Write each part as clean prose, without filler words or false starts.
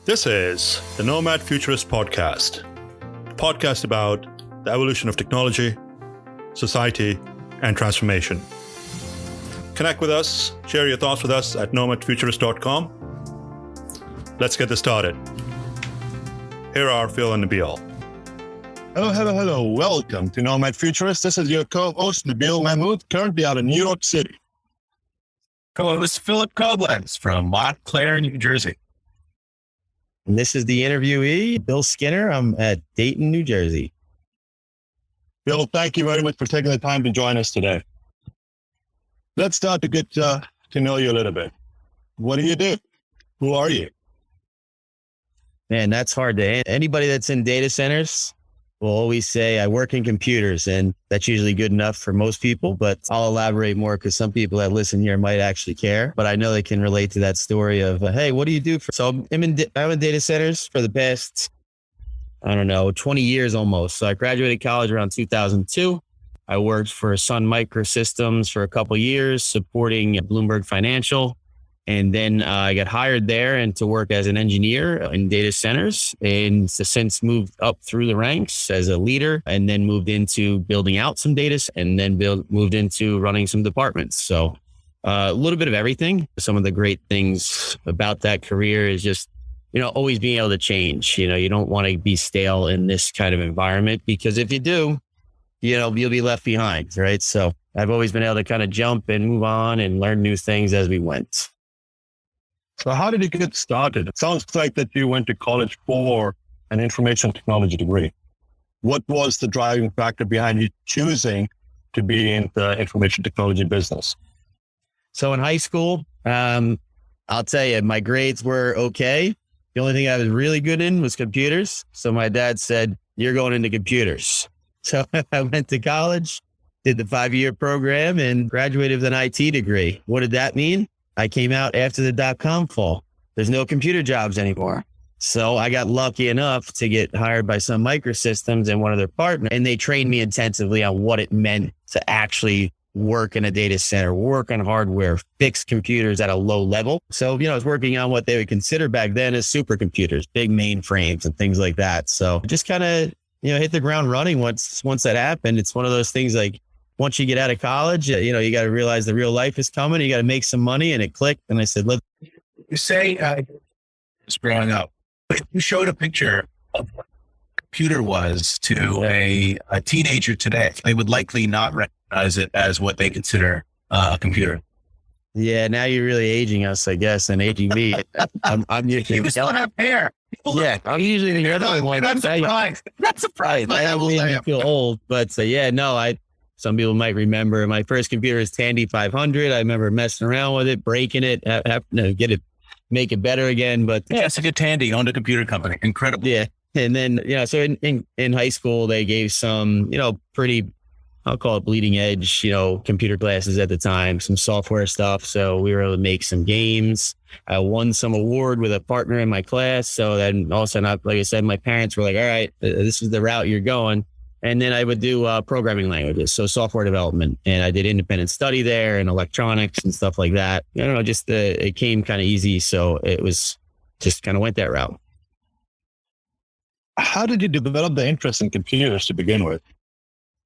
This is the Nomad Futurist podcast, a podcast about the evolution of technology, society, and transformation. Connect with us, share your thoughts with us at nomadfuturist.com. Let's get this started. Here are Phil and Nabil. Hello. Welcome to Nomad Futurist. This is your co-host, Nabil Mahmood, currently out of New York City. Co-host Philip Koblenz from Montclair, New Jersey. And this is the interviewee, Bill Skinner. I'm at Dayton, New Jersey. Bill, thank you very much for taking the time to join us today. Let's start to get to know you a little bit. What do you do? Who are you? Man, that's hard to answer. Anybody that's in data centers will always say, I work in computers, and that's usually good enough for most people, but I'll elaborate more because some people that listen here might actually care, but I know they can relate to that story of, hey, what do you do? So I'm in data centers for the past, 20 years almost. So I graduated college around 2002. I worked for Sun Microsystems for a couple of years, supporting Bloomberg Financial. And then I got hired there and to work as an engineer in data centers, and since moved up through the ranks as a leader, and then moved into building out some data, and then moved into running some departments. So a little bit of everything. Some of the great things about that career is just, always being able to change. You don't want to be stale in this kind of environment, because if you do, you'll be left behind, right? So I've always been able to kind of jump and move on and learn new things as we went. So how did you get started? It sounds like that you went to college for an information technology degree. What was the driving factor behind you choosing to be in the information technology business? So in high school, I'll tell you, my grades were okay. The only thing I was really good in was computers. So my dad said, you're going into computers. So I went to college, did the 5-year program, and graduated with an IT degree. What did that mean? I came out after the .com fall. There's no computer jobs anymore. So I got lucky enough to get hired by Sun Microsystems and one of their partners, and they trained me intensively on what it meant to actually work in a data center, work on hardware, fix computers at a low level. So, I was working on what they would consider back then as supercomputers, big mainframes and things like that. So just kind of, hit the ground running once that happened. It's one of those things like, once you get out of college, you got to realize the real life is coming. You got to make some money, and it clicked. And I said, look, You say, just growing up, but you showed a picture of what a computer was to a teenager today. They would likely not recognize it as what they consider a computer. Yeah, now you're really aging us, I guess, and aging me. I'm usually You still have hair. I'm usually the other one. Not surprised. Not surprised. I feel old, but some people might remember my first computer is Tandy 500. I remember messing around with it, breaking it, make it better again. But yeah, it's a good Tandy, owned a computer company. Incredible. Yeah. And then, so in high school, they gave some, pretty, I'll call it bleeding edge, computer classes at the time, some software stuff. So we were able to make some games. I won some award with a partner in my class. So then all of a sudden, like I said, my parents were like, all right, this is the route you're going. And then I would do programming languages, so software development. And I did independent study there and electronics and stuff like that. It came kind of easy. So it was just kind of went that route. How did you develop the interest in computers to begin with?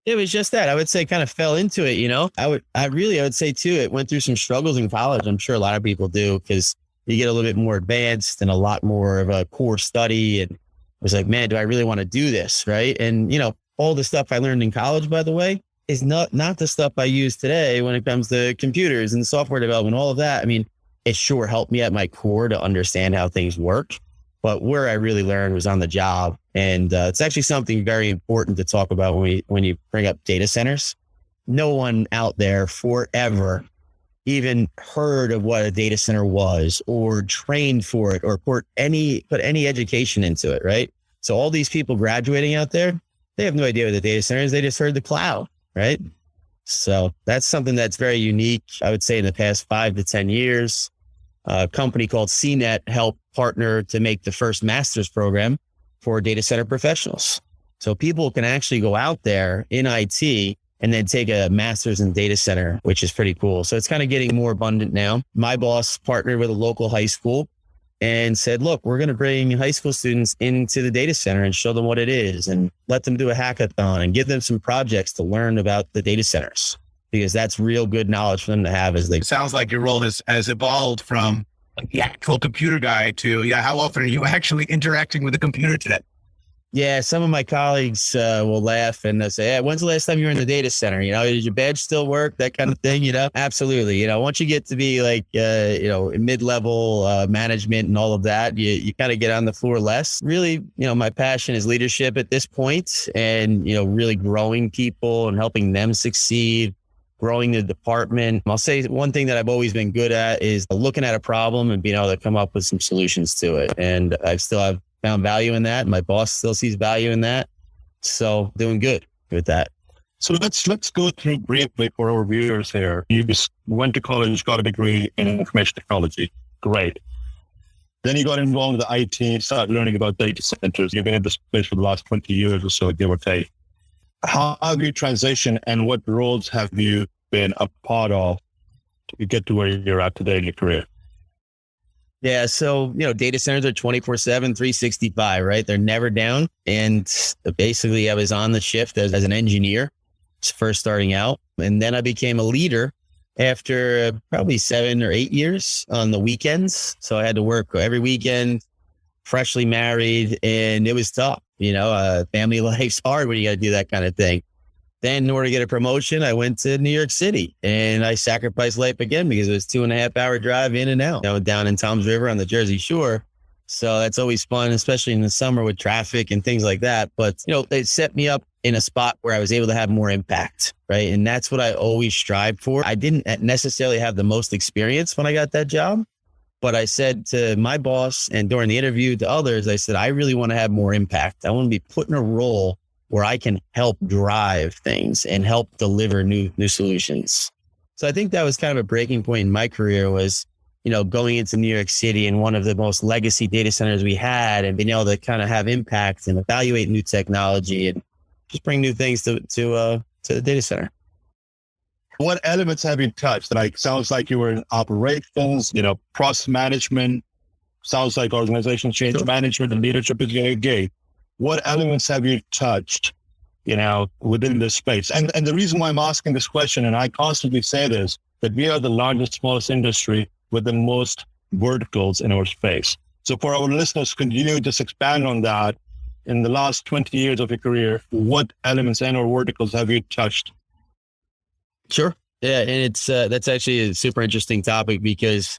It was just that. I would say kind of fell into it, I would say too, it went through some struggles in college. I'm sure a lot of people do, because you get a little bit more advanced and a lot more of a core study. And it was like, man, do I really want to do this? Right. And, all the stuff I learned in college, by the way, is not the stuff I use today when it comes to computers and software development, all of that. I mean, it sure helped me at my core to understand how things work. But where I really learned was on the job. And it's actually something very important to talk about when you bring up data centers. No one out there forever even heard of what a data center was, or trained for it, or put any education into it, right? So all these people graduating out there, they have no idea what the data center is. They just heard the cloud, right? So that's something that's very unique. I would say in the past 5 to 10 years, a company called CNET helped partner to make the first master's program for data center professionals. So people can actually go out there in IT and then take a master's in data center, which is pretty cool. So it's kind of getting more abundant now. My boss partnered with a local high school and said, look, we're going to bring high school students into the data center and show them what it is and let them do a hackathon and give them some projects to learn about the data centers, because that's real good knowledge for them to have as they. It sounds like your role has evolved from like the actual computer guy to, how often are you actually interacting with the computer today? Yeah, some of my colleagues will laugh and they'll say, hey, when's the last time you were in the data center? Does your badge still work? That kind of thing, Absolutely. Once you get to be like, mid-level management and all of that, you kind of get on the floor less. Really, my passion is leadership at this point and, really growing people and helping them succeed, growing the department. I'll say one thing that I've always been good at is looking at a problem and being able to come up with some solutions to it. And I still have found value in that. My boss still sees value in that. So doing good with that. So let's go through briefly for our viewers here. You just went to college, got a degree in information technology. Great. Then you got involved with the IT, started learning about data centers. You've been in this space for the last 20 years or so, give or take. How have you transitioned and what roles have you been a part of to get to where you're at today in your career? Yeah. So, data centers are 24/7, 365, right? They're never down. And basically I was on the shift as an engineer first starting out. And then I became a leader after probably 7 or 8 years on the weekends. So I had to work every weekend, freshly married, and it was tough. Family life's hard when you got to do that kind of thing. Then in order to get a promotion, I went to New York City and I sacrificed life again because it was 2.5 hour drive in and out, down in Tom's River on the Jersey Shore. So that's always fun, especially in the summer with traffic and things like that. But, it set me up in a spot where I was able to have more impact, right? And that's what I always strive for. I didn't necessarily have the most experience when I got that job, but I said to my boss and during the interview to others, I said, I really want to have more impact. I want to be put in a role where I can help drive things and help deliver new solutions. So I think that was kind of a breaking point in my career was, going into New York City and one of the most legacy data centers we had and being able to kind of have impact and evaluate new technology and just bring new things to the data center. What elements have you touched? Sounds like you were in operations, process management, sounds like organization change management and leadership is your gig. What elements have you touched, within this space? And the reason why I'm asking this question, and I constantly say this, that we are the largest, smallest industry with the most verticals in our space. So for our listeners, continue to just expand on that. In the last 20 years of your career, what elements and or verticals have you touched? Sure. Yeah. And it's, that's actually a super interesting topic because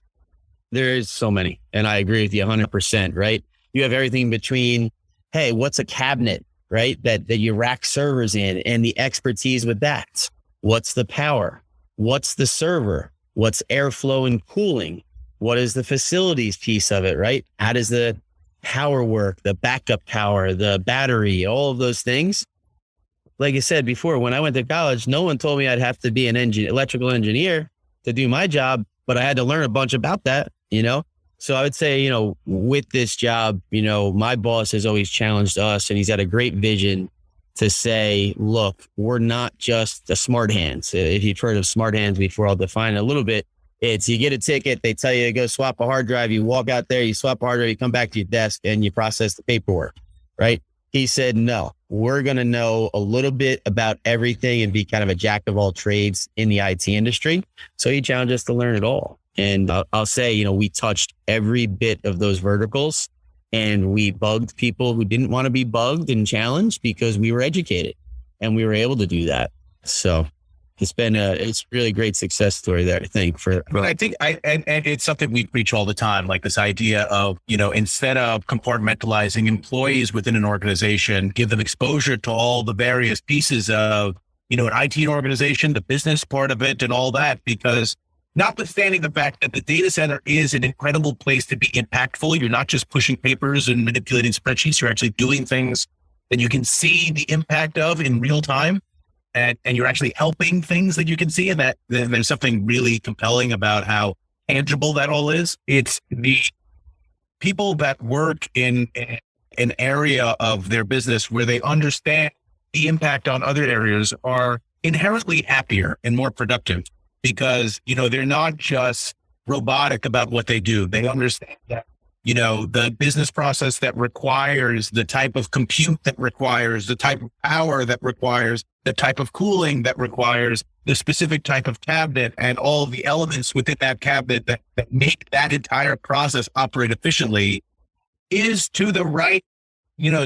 there is so many, and I agree with you 100%, right? You have everything between, hey, what's a cabinet, right? That you rack servers in and the expertise with that. What's the power? What's the server? What's airflow and cooling? What is the facilities piece of it, right? How does the power work, the backup power, the battery, all of those things? Like I said before, when I went to college, no one told me I'd have to be an electrical engineer to do my job, but I had to learn a bunch about that, So I would say, with this job, my boss has always challenged us and he's got a great vision to say, look, we're not just a smart hands. If you've heard of smart hands before, I'll define it a little bit. It's you get a ticket, they tell you to go swap a hard drive, you walk out there, you swap a hard drive, you come back to your desk and you process the paperwork, right? He said, no, we're going to know a little bit about everything and be kind of a jack of all trades in the IT industry. So he challenged us to learn it all. And I'll say, we touched every bit of those verticals and we bugged people who didn't want to be bugged and challenged because we were educated and we were able to do that. So it's been it's really great success story there, I think. I think and it's something we preach all the time, like this idea of, instead of compartmentalizing employees within an organization, give them exposure to all the various pieces of, an IT organization, the business part of it and all that, because notwithstanding the fact that the data center is an incredible place to be impactful, you're not just pushing papers and manipulating spreadsheets, you're actually doing things that you can see the impact of in real time. And you're actually helping things that you can see, and that then there's something really compelling about how tangible that all is. It's the people that work in an area of their business where they understand the impact on other areas are inherently happier and more productive because, they're not just robotic about what they do. They understand that, the business process that requires the type of compute that requires the type of power that requires the type of cooling that requires the specific type of cabinet and all the elements within that cabinet that make that entire process operate efficiently is to the right,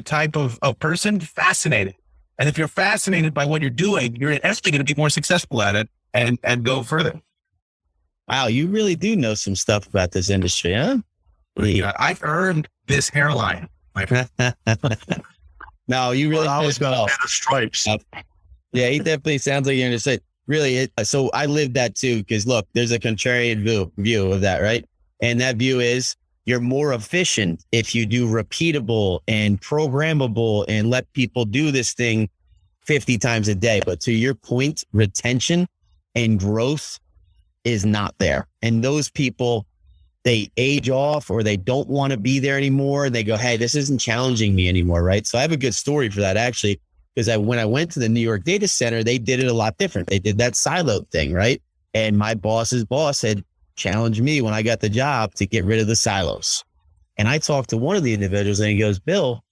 type of person fascinated. And if you're fascinated by what you're doing, you're actually going to be more successful at it and go further. Wow, you really do know some stuff about this industry, huh? I've earned this hairline. No, you really. I was going to the stripes. Yeah, he definitely sounds like you understand. Really, so I lived that too. Because look, there's a contrarian view of that, right? And that view is you're more efficient if you do repeatable and programmable and let people do this thing 50 times a day. But to your point, retention and growth is not there. And those people, they age off or they don't want to be there anymore. And they go, hey, this isn't challenging me anymore, right? So I have a good story for that, actually, because when I went to the New York data center, they did it a lot different. They did that siloed thing, right? And my boss's boss had challenged me when I got the job to get rid of the silos. And I talked to one of the individuals and he goes, Bill,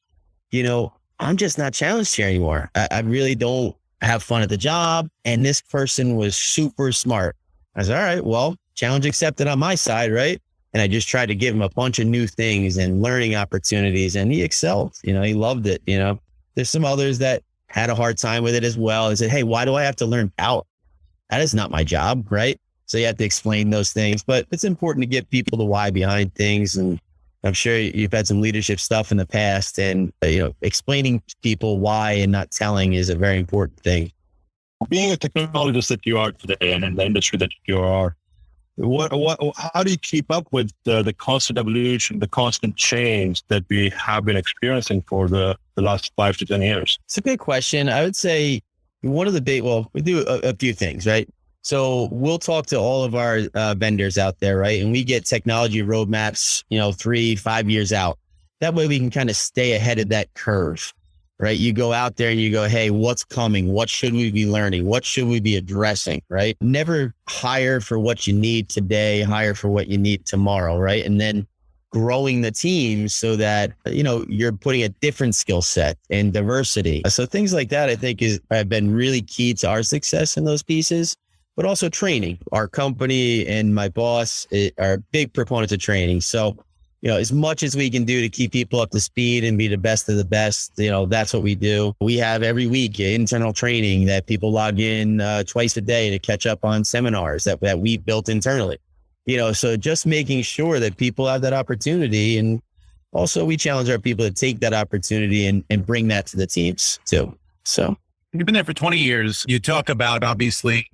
I'm just not challenged here anymore. I really don't have fun at the job. And this person was super smart. I said, all right, well, challenge accepted on my side, right? And I just tried to give him a bunch of new things and learning opportunities, and he excelled. He loved it. There's some others that had a hard time with it as well. I said, hey, why do I have to learn power? That is not my job, right? So you have to explain those things, but it's important to get people the why behind things. And I'm sure you've had some leadership stuff in the past, and explaining to people why and not telling is a very important thing. Being a technologist that you are today and in the industry that you are, how do you keep up with the constant evolution, the constant change that we have been experiencing for the last 5 to 10 years? It's a good question. I would say one of the we do a few things, right? So we'll talk to all of our vendors out there, right? And we get technology roadmaps, 3-5 years out. That way we can kind of stay ahead of that curve. Right? You go out there and you go, hey, what's coming? What should we be learning? What should we be addressing? Right? Never hire for what you need today, hire for what you need tomorrow. Right? And then growing the team so that, you're putting a different skill set and diversity. So things like that, I think have been really key to our success in those pieces, but also training. Our company and my boss are big proponents of training. So as much as we can do to keep people up to speed and be the best of the best, that's what we do. We have every week internal training that people log in twice a day to catch up on seminars that we built internally. So just making sure that people have that opportunity. And also we challenge our people to take that opportunity and bring that to the teams too. So. You've been there for 20 years. You talk about, obviously,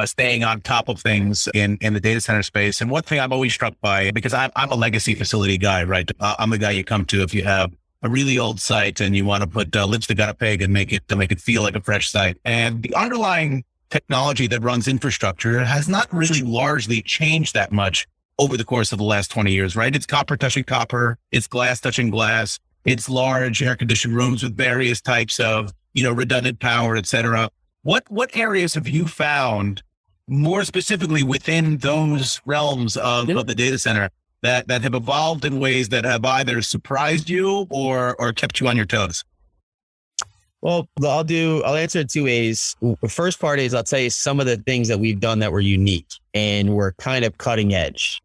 staying on top of things in the data center space. And one thing I'm always struck by, because I'm a legacy facility guy, right? I'm the guy you come to if you have a really old site and you want to put lipstick on a pig and make it feel like a fresh site. And the underlying technology that runs infrastructure has not really largely changed that much over the course of the last 20 years, right? It's copper touching copper. It's glass touching glass. It's large air-conditioned rooms with various types of redundant power, et cetera. What areas have you found more specifically within those realms of the data center that have evolved in ways that have either surprised you or kept you on your toes? Well, I'll answer it 2 ways. The first part is I'll tell you some of the things that we've done that were unique and were kind of cutting edge.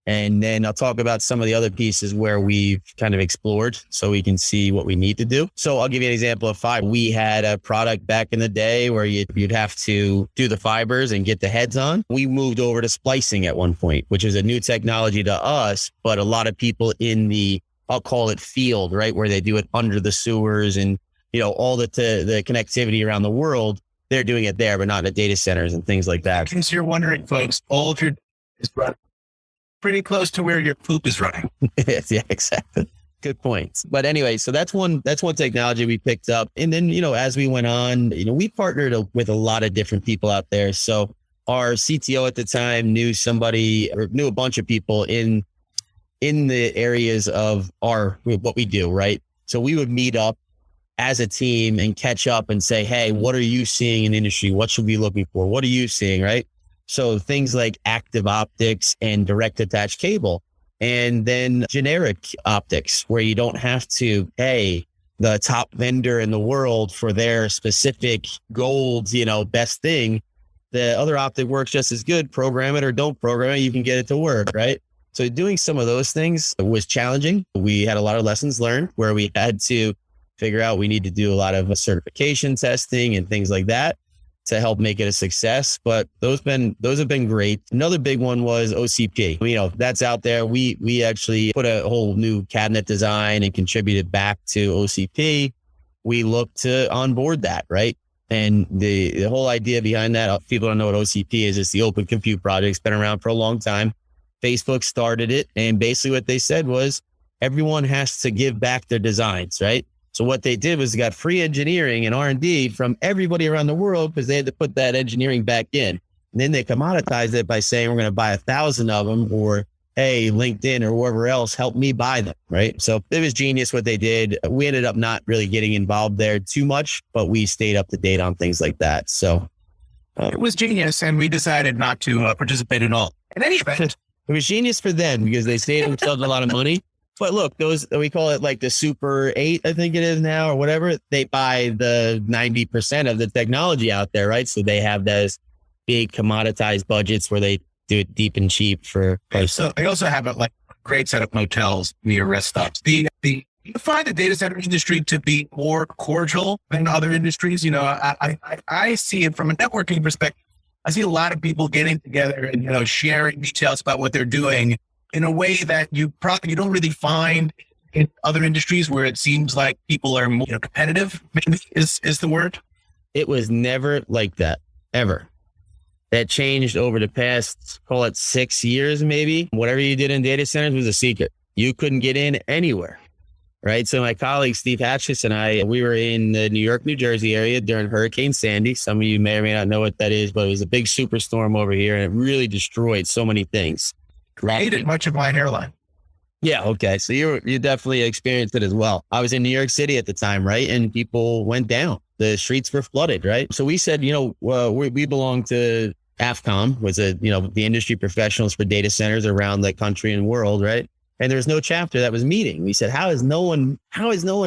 And then I'll talk about some of the other pieces where we've kind of explored so we can see what we need to do. So I'll give you an example of fiber. We had a product back in the day where you'd have to do the fibers and get the heads on. We moved over to splicing at one point, which is a new technology to us, but a lot of people in the, I'll call it field, right? Where they do it under the sewers and, all the connectivity around the world, they're doing it there, but not at data centers and things like that. In case you're wondering, folks, all of your is running pretty close to where your poop is running. Yeah, exactly. Good point. But anyway, so that's one technology we picked up. And then, as we went on, we partnered with a lot of different people out there. So our CTO at the time knew a bunch of people in the areas of what we do, right? So we would meet up as a team and catch up and say, hey, what are you seeing in industry? What should we be looking for? What are you seeing, right? So things like active optics and direct attached cable. and then generic optics, where you don't have to pay the top vendor in the world for their specific gold, best thing. The other optic works just as good. Program it or don't program it, you can get it to work, right? So doing some of those things was challenging. We had a lot of lessons learned where we had to figure out we need to do a lot of certification testing and things like that to help make it a success. But those have been great. Another big one was OCP. That's out there. We actually put a whole new cabinet design and contributed back to OCP. We looked to onboard that, right? And the whole idea behind that, if people don't know what OCP is, it's the Open Compute Project. It's been around for a long time. Facebook started it. And basically what they said was everyone has to give back their designs, right? So what they did was they got free engineering and R&D from everybody around the world because they had to put that engineering back in. And then they commoditized it by saying, we're going to buy 1,000 of them, or, hey, LinkedIn or whoever else, help me buy them, right? So it was genius what they did. We ended up not really getting involved there too much, but we stayed up to date on things like that. So it was genius, and we decided not to participate at all. In any event, it was genius for them because they saved themselves a lot of money. But look, those, we call it like the Super 8, I think it is now, or whatever. They buy the 90% of the technology out there, right? So they have those big commoditized budgets where they do it deep and cheap for. So they also have a great set of motels near rest stops. You find the data center industry to be more cordial than other industries. I see it from a networking perspective. I see a lot of people getting together and, sharing details about what they're doing in a way that you don't really find in other industries where it seems like people are more competitive, maybe is the word. It was never like that, ever. That changed over the past, call it 6 years, maybe. Whatever you did in data centers was a secret. You couldn't get in anywhere, right? So my colleague, Steve Hatchis, and I, we were in the New York, New Jersey area during Hurricane Sandy. Some of you may or may not know what that is, but it was a big superstorm over here and it really destroyed so many things. Created much of my hairline. Yeah. Okay. So you definitely experienced it as well. I was in New York City at the time, right? And people went down. The streets were flooded, right? So we said, we belong to AFCOM, was the industry professionals for data centers around the country and world, right? And there was no chapter that was meeting. We said, how is no one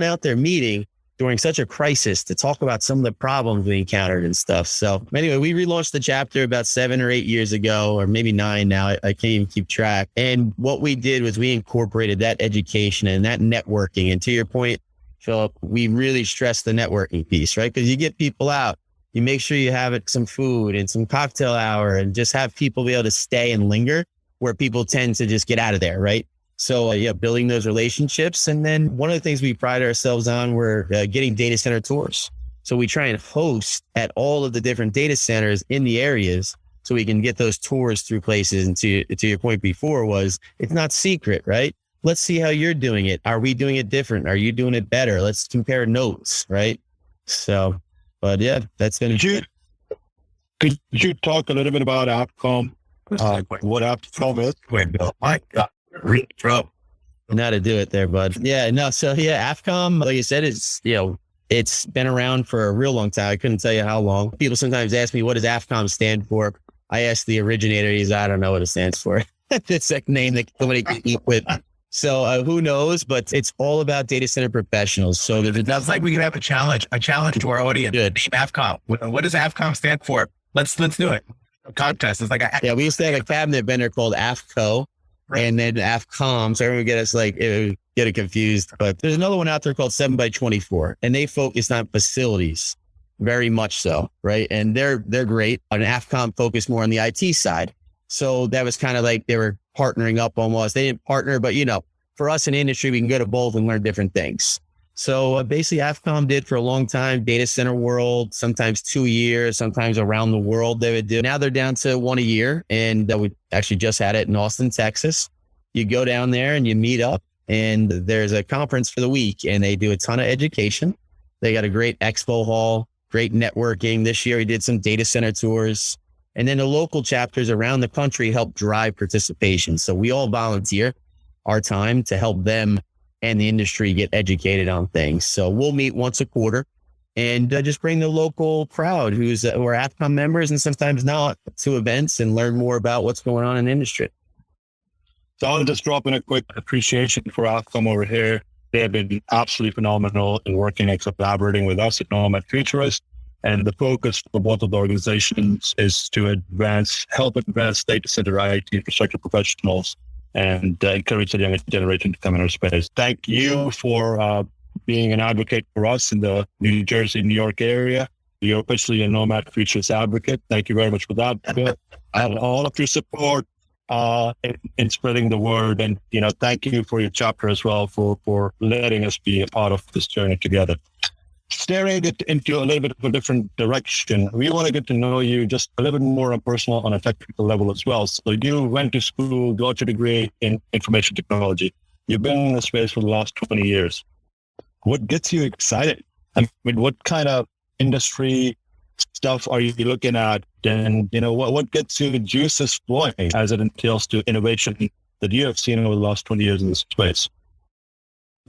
out there meeting during such a crisis to talk about some of the problems we encountered and stuff? So anyway, we relaunched the chapter about 7 or 8 years ago, or maybe 9 now. I can't even keep track. And what we did was we incorporated that education and that networking. And to your point, Philip, we really stressed the networking piece, right? Because you get people out, you make sure you have some food and some cocktail hour and just have people be able to stay and linger where people tend to just get out of there, right? So building those relationships. And then one of the things we pride ourselves on, we're getting data center tours. So we try and host at all of the different data centers in the areas so we can get those tours through places. And to your point before was, it's not secret, right? Let's see how you're doing it. Are we doing it different? Are you doing it better? Let's compare notes, right? So, but yeah, that's been. Could you talk a little bit about AFCOM? What AFCOM is? Wait, Bill, my God. Really trouble. Know how to do it there, bud. Yeah, no. So AFCOM, like I said, it's been around for a real long time. I couldn't tell you how long. People sometimes ask me, what does AFCOM stand for? I ask the originator, I don't know what it stands for. It's a name that somebody can eat with. So who knows, but it's all about data center professionals. So that's like we could have a challenge to our audience. Good. Name AFCOM. What does AFCOM stand for? Let's do it. A contest. It's like we used to have a cabinet vendor called AFCO. Right. And then AFCOM, so everyone get it confused. But there's another one out there called 7x24, and they focus on facilities, very much so, right? And they're great. And AFCOM focused more on the IT side. So that was kind of like they were partnering up almost. They didn't partner, but for us in the industry, we can go to both and learn different things. So basically AFCOM did for a long time, data center world, sometimes 2 years, sometimes around the world they would do. Now they're down to 1 a year. And we actually just had it in Austin, Texas. You go down there and you meet up and there's a conference for the week and they do a ton of education. They got a great expo hall, great networking. This year we did some data center tours. And then the local chapters around the country help drive participation. So we all volunteer our time to help them and the industry get educated on things. So we'll meet once a quarter and just bring the local crowd who are AFCOM members and sometimes not to events and learn more about what's going on in the industry. So I'll just drop in a quick appreciation for AFCOM over here. They have been absolutely phenomenal in working and collaborating with us at Nomad Futurist. And the focus for both of the organizations is to help advance data center IT infrastructure professionals and encourage the younger generation to come in our space. Thank you for being an advocate for us in the New Jersey, New York area. You're officially a Nomad Futurist advocate. Thank you very much for that. And all of your support in spreading the word. And, thank you for your chapter as well for letting us be a part of this journey together. Staring it into a little bit of a different direction, we want to get to know you just a little bit more on a technical level as well. So you went to school, got your degree in information technology. You've been in the space for the last 20 years. What gets you excited? I mean, what kind of industry stuff are you looking at? And, what gets you the juices flowing as it entails to innovation that you have seen over the last 20 years in this space?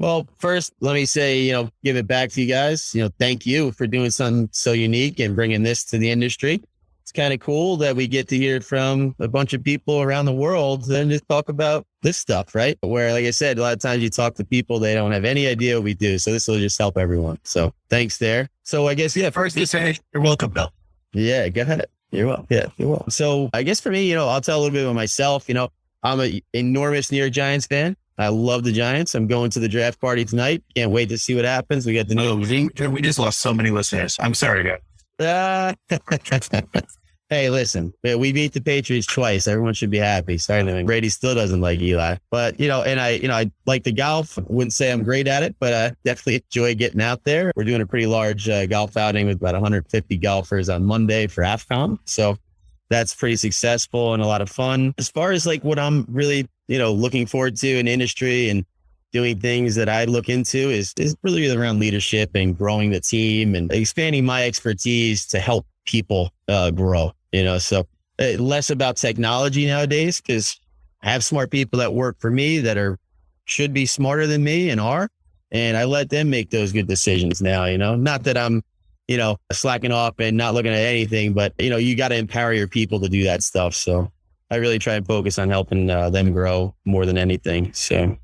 Well, first, let me say, give it back to you guys. Thank you for doing something so unique and bringing this to the industry. It's kind of cool that we get to hear from a bunch of people around the world and just talk about this stuff, right? Where, like I said, a lot of times you talk to people, they don't have any idea what we do. So this will just help everyone. So thanks there. So I guess, First you say, you're welcome, Bill. Yeah, go ahead. You're welcome. Yeah, you're welcome. So I guess for me, I'll tell a little bit about myself. I'm an enormous New York Giants fan. I love the Giants. I'm going to the draft party tonight. Can't wait to see what happens. We got the new. We just lost so many listeners. I'm sorry, guys. Hey, listen, we beat the Patriots twice. Everyone should be happy. Sorry, Brady still doesn't like Eli, but and I like the golf. Wouldn't say I'm great at it, but I definitely enjoy getting out there. We're doing a pretty large golf outing with about 150 golfers on Monday for AFCOM. So that's pretty successful and a lot of fun. As far as what I'm really, looking forward to in industry and doing things that I look into is really around leadership and growing the team and expanding my expertise to help people grow, so less about technology nowadays, because I have smart people that work for me that should be smarter than me and I let them make those good decisions now, not that I'm, slacking off and not looking at anything, but you got to empower your people to do that stuff. So I really try and focus on helping them grow more than anything. So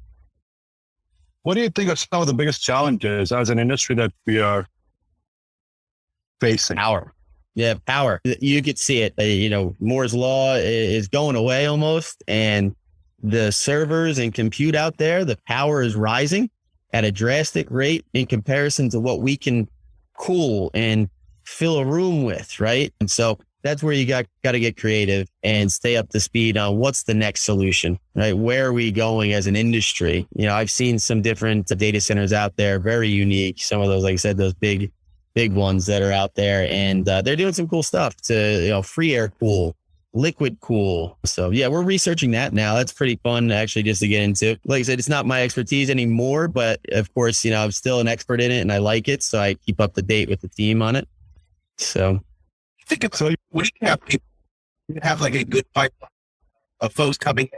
what do you think are some of the biggest challenges as an industry that we are facing? Power. Yeah, power. You could see it. Moore's law is going away almost, and the servers and compute out there, the power is rising at a drastic rate in comparison to what we can cool and fill a room with, right? And so that's where you got to get creative and stay up to speed on what's the next solution, right? Where are we going as an industry? I've seen some different data centers out there, very unique. Some of those, like I said, those big ones that are out there, and they're doing some cool stuff to, free air cool, liquid cool. So yeah, we're researching that now. That's pretty fun actually, just to get into. Like I said, it's not my expertise anymore, but of course, I'm still an expert in it and I like it. So I keep up to date with the team on it. So I think it's, when you have like a good pipeline of folks coming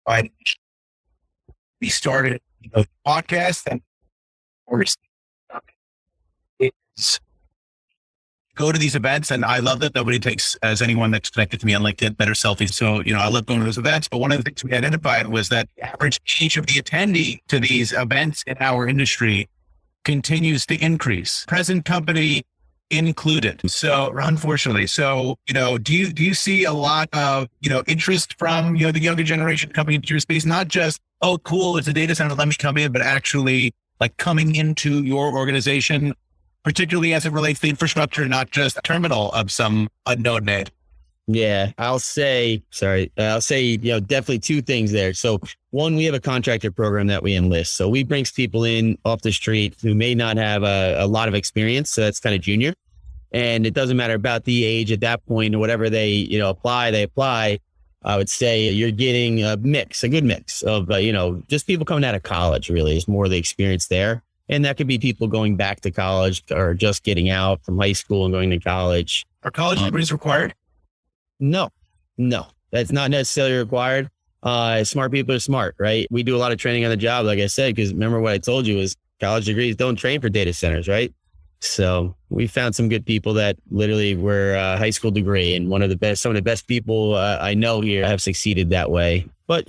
in, we started a podcast and it's go to these events, and I love that nobody takes, as anyone that's connected to me on LinkedIn, better selfies. So, I love going to those events. But one of the things we identified was that the average age of the attendee to these events in our industry continues to increase, present company included. So unfortunately, do you see a lot of, interest from, the younger generation coming into your space, not just, oh, cool, it's a data center, let me come in, but actually like coming into your organization, particularly as it relates to infrastructure, not just a terminal of some unknown name? Yeah, I'll say, definitely two things there. So one, we have a contractor program that we enlist. So we bring people in off the street who may not have a lot of experience. So that's kind of junior. And it doesn't matter about the age at that point or whatever they, apply. I would say you're getting a good mix of, just people coming out of college really is more the experience there. And that could be people going back to college or just getting out from high school and going to college. Are college degrees required? No, that's not necessarily required. Smart people are smart, right? We do a lot of training on the job, like I said, because remember what I told you is college degrees don't train for data centers, right? So we found some good people that literally were high school degree, and some of the best people I know here have succeeded that way. But,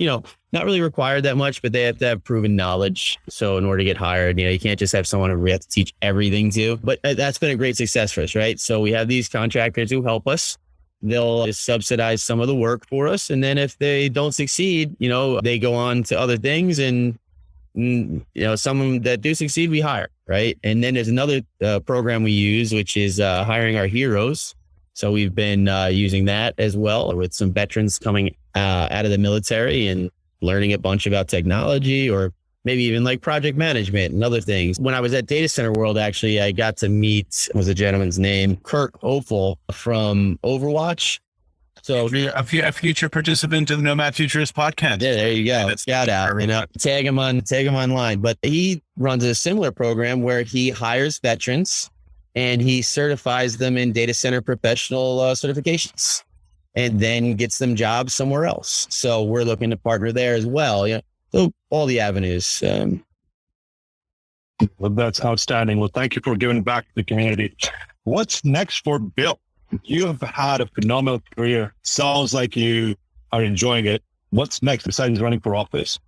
not really required that much, but they have to have proven knowledge. So in order to get hired, you can't just have someone who we have to teach everything to. But that's been a great success for us, right? So we have these contractors who help us. They'll subsidize some of the work for us. And then if they don't succeed, they go on to other things, and some that do succeed, we hire, right? And then there's another program we use, which is hiring our heroes. So we've been using that as well with some veterans coming out of the military and learning a bunch about technology, or maybe even like project management and other things. When I was at Data Center World, actually, I got to meet, what was the gentleman's name? Kirk Opel from Overwatch. So a future participant in the Nomad Futurist podcast. Yeah, there you go. Shout out. Tag him online. But he runs a similar program where he hires veterans and he certifies them in data center professional certifications, and then gets them jobs somewhere else. So we're looking to partner there as well. So all the avenues. Well, that's outstanding. Well, thank you for giving back to the community. What's next for Bill? You have had a phenomenal career. Sounds like you are enjoying it. What's next besides running for office?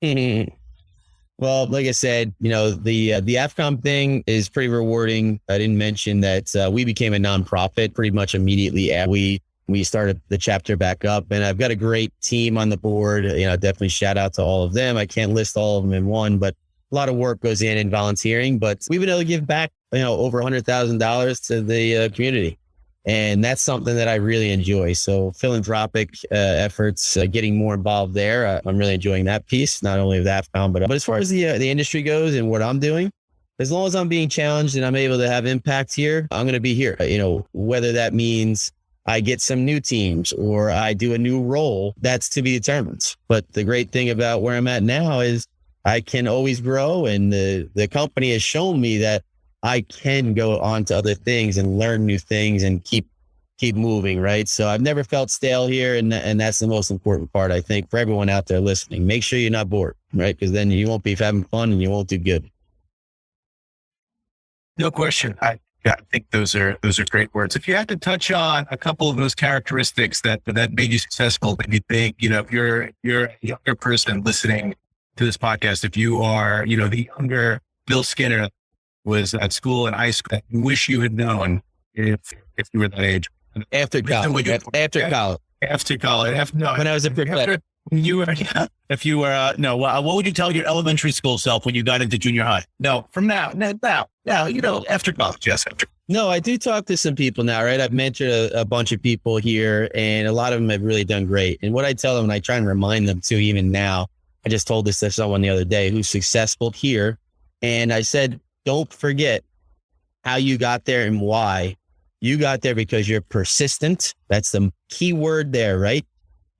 Well, like I said, the AFCOM thing is pretty rewarding. I didn't mention that we became a nonprofit pretty much immediately after we started the chapter back up, and I've got a great team on the board. Definitely shout out to all of them. I can't list all of them in one, but a lot of work goes in volunteering. But we've been able to give back, over $100,000 to the community. And that's something that I really enjoy. So philanthropic efforts, getting more involved there. I'm really enjoying that piece, not only with AFCOM, but as far as the industry goes and what I'm doing, as long as I'm being challenged and I'm able to have impact here, I'm going to be here. Whether that means I get some new teams or I do a new role, that's to be determined. But the great thing about where I'm at now is I can always grow, and the company has shown me that I can go on to other things and learn new things and keep moving, right? So I've never felt stale here, and that's the most important part, I think, for everyone out there listening. Make sure you're not bored, right? Because then you won't be having fun and you won't do good. No question. I think those are great words. If you had to touch on a couple of those characteristics that made you successful, that you think, if you're a younger person listening to this podcast, if you are, the younger Bill Skinner was at school in high school that you wish you had known if you were that age. After college. When I was a professor. What would you tell your elementary school self when you got into junior high? No, from now, after college, yes, after. No, I do talk to some people now, right? I've mentored a bunch of people here, and a lot of them have really done great. And what I tell them, and I try and remind them too, even now, I just told this to someone the other day who's successful here. And I said, don't forget how you got there and why. You got there because you're persistent. That's the key word there, right?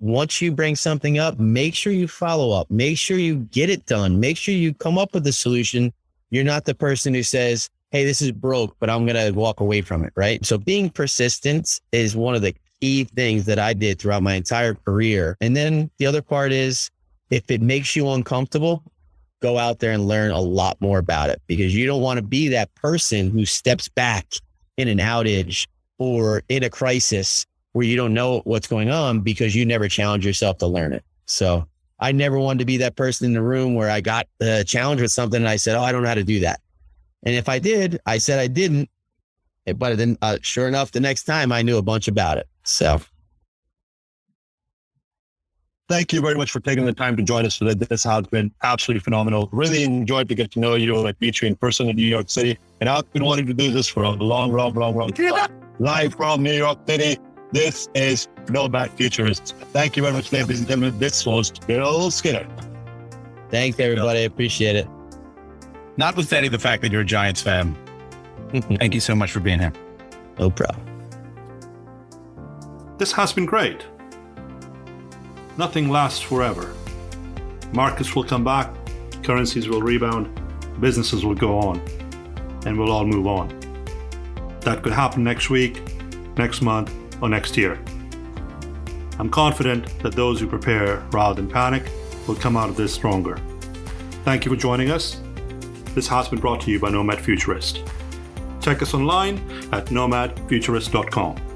Once you bring something up, make sure you follow up. Make sure you get it done. Make sure you come up with a solution. You're not the person who says, hey, this is broke, but I'm going to walk away from it, right? So being persistent is one of the key things that I did throughout my entire career. And then the other part is, if it makes you uncomfortable, go out there and learn a lot more about it, because you don't want to be that person who steps back in an outage or in a crisis where you don't know what's going on because you never challenge yourself to learn it. So I never wanted to be that person in the room where I got challenged with something and I said, I don't know how to do that. And if I did, I said I didn't, but then sure enough, the next time I knew a bunch about it. So. Thank you very much for taking the time to join us today. This has been absolutely phenomenal. Really enjoyed to get to know you, like meet you in person in New York City. And I've been wanting to do this for a long time. Live from New York City. This is Nomad Futurist. Thank you very much, ladies and gentlemen. This was Bill Skinner. Thanks, everybody. I appreciate it. Notwithstanding the fact that you're a Giants fan, thank you so much for being here. No problem. This has been great. Nothing lasts forever. Markets will come back, currencies will rebound, businesses will go on, and we'll all move on. That could happen next week, next month, or next year. I'm confident that those who prepare rather than panic will come out of this stronger. Thank you for joining us. This has been brought to you by Nomad Futurist. Check us online at nomadfuturist.com.